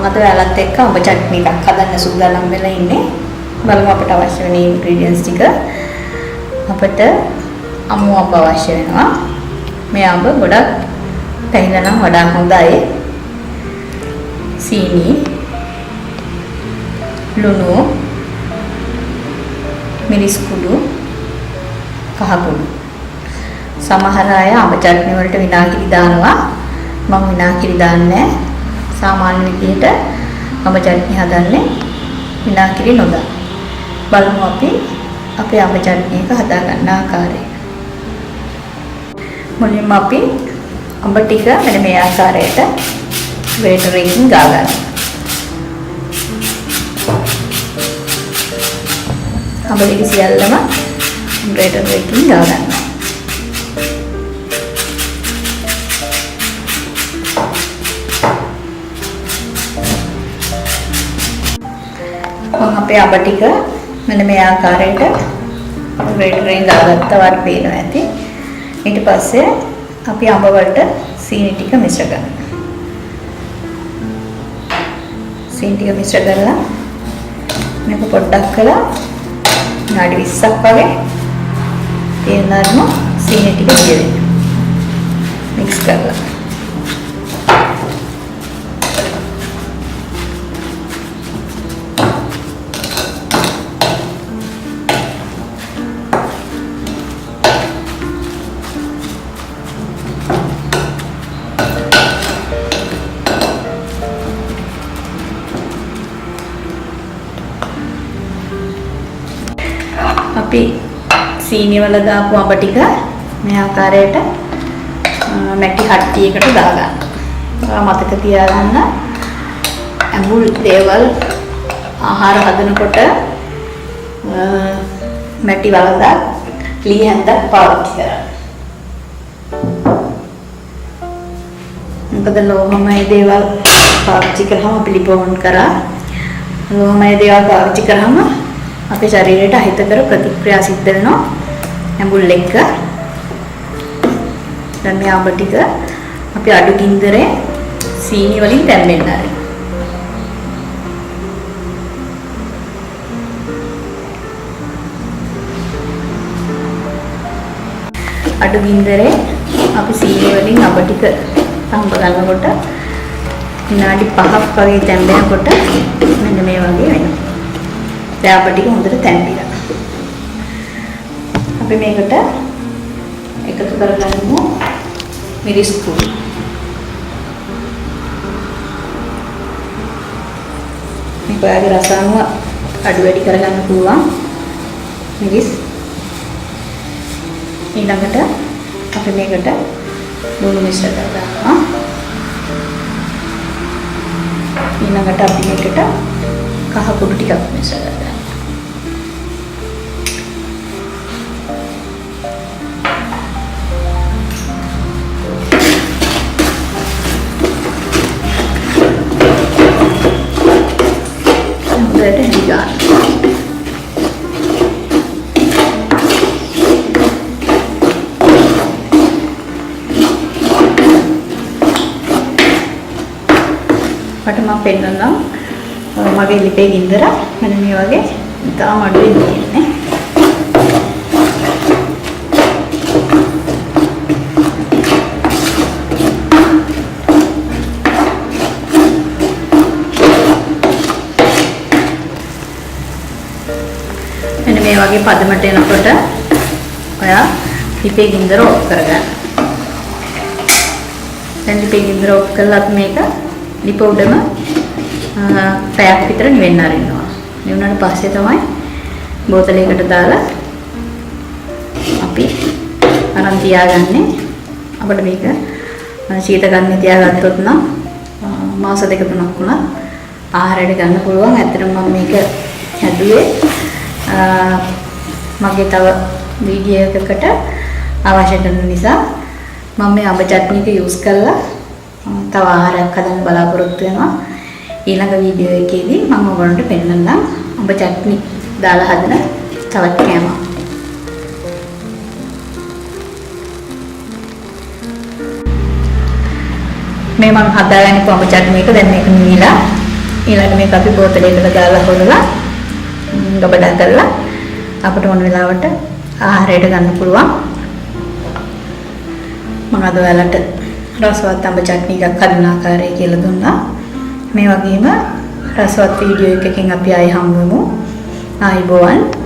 අද ඔයාලත් එක්ක අඹ චට්නි එකක් හදන්න සූදානම් වෙලා ඉන්නේ. බලමු අපිට අවශ්‍ය වෙන ඉන්ග්‍රීඩියන්ට්ස් ටික. අපිට අමු අඹ අවශ්‍ය වෙනවා. මේ අඹ ගොඩක් පැහිලා නම් වඩා හොඳයි. සීනි, ලුණු, මිරිස් කුඩු, කහ කුඩු. සමහර අය අඹ චට්නි වලට විනාගිරි දානවා. මම විනාගිරි දාන්නේ නැහැ. සාමාන්‍ය විදිහට අඹ චට්නි හදන්නේ විනාගිරි නොදා. බලමු අපි අපේ අඹ චට්නි එක හදා ගන්න ආකාරය. මුලින්ම අපි අඹ ටික මෙන්න මේ ආකාරයට ග්‍රේටර් එකකින් ගා ගන්න. අඹ ටික සියල්ලම ග්‍රේටර් එකකින් ගා ගන්න. අපේ අඹ ටික මෙන්න මේ ආකාරයට ග්‍රේටර් එකෙන් දාගත්තා වට පේනවා ඇති. ඊට පස්සේ අපි අඹ වලට සීනි ටික මිශ්‍ර කරනවා. සීනි ටික මිශ්‍ර කරලා මේක පොඩ්ඩක් කළා විනාඩි 20ක් වගේ තේනරම සීනි ටික දිවෙන්න. මික්ස් කරලා අපි සීනි වල දාපු අඹ ටික මේ ආකාරයට මැටි හට්ටියකට දාගන්න. මතක තියාගන්න ඇඹුල් දේවල් ආහාර හදනකොට මැටි වලදා ලී හැන්දක් පාවිච්චි කරන්න. මොකද ලෝහමය දේවල් පාවිච්චි කරාම අපි ලිපෝන් කරා. ලෝහමය දේවල් පාවිච්චි කරාම අපේ ශරීරයට අහිතකර ප්‍රතික්‍රියා සිද්ධ වෙනවා ඇඹුල් එක්ක. දැන් මේ අඹ ටික අපි අඩු ගින්දරේ සීනි වලින් තැම්බෙන්න ආරයි. අඩු ගින්දරේ අපි සීනි වලින් අඹ ටික තම්බ ගන්නකොට විනාඩි 5ක් වගේ තැම්බෙනකොට මෙන්න මේ වගේ වෙනවා. දැන් අපිට ටික හොඳට තැම්බිලා. අපි මේකට එකතු කරගන්නමු මිරිස් කුඩු. මේක ඔයාගේ රස අනුව අඩු වැඩි කරගන්න පුළුවන්. මිරිස්. ඊළඟට අපි මේකට ලුණු මිශ්‍ර කරගන්නවා. ඊළඟට අපි මේකට කහ කුඩු ටිකක් මිශ්‍ර කරගන්නවා. මට මම පෙන්නන්නම් මගේ ලිපේ ගින්දර මෙන්න මේ වගේ ඉතාම අඩුවෙන් තියෙන්නේ. මෙන්න මේ වගේ පදමට එනකොට ඔයා ලිපේ ගින්දර ඔෆ් කරගන්න. දැන් ලිපේ ගින්දර ඔෆ් කළා අපි මේක ලිප උඩම පැයක් විතර නිවෙන්න අරිනවා. නිවුණාට පස්සේ තමයි බෝතලයකට දාලා අපි අරන් තියාගන්නේ. අපිට මේක ශීතකරණේ තියාගත්තොත් නම් මාස 2-3ක් වුණා ආහාරයට ගන්න පුළුවන්. ඇත්තටම මම මේක හැදුවේ මගේ තව වීඩියෝ එකකට අවශ්‍ය කරන නිසා මම මේ අඹ චට්නි එක යූස් කරලා තව ආහාරයක් හදන්න බලාපොරොත්තු වෙනවා. ඊළඟ වීඩියෝ එකේදී මම ඔයගොල්ලන්ට පෙන්නන්නම් අඹ චට්නි දාලා හදන තවත් කෑමක්. මේ මම හදාගන්න කොඹ චට්නි එක දැන් මේක නිවිලා ඊළඟ මේක අපි බෝතලයකට දාලා හොදලා ගබඩා කරලා අපිට ඕන වෙලාවට ආහාරයට ගන්න පුළුවන්. මම අද ඔයාලට රසවත් අඹ චට්නි එකක් හදන ආකාරය කියලා දුන්නා. මේ වගේම රසවත් වීඩියෝ එකකින් අපි ආයෙ හමු වෙමු. ආයිබෝවන්.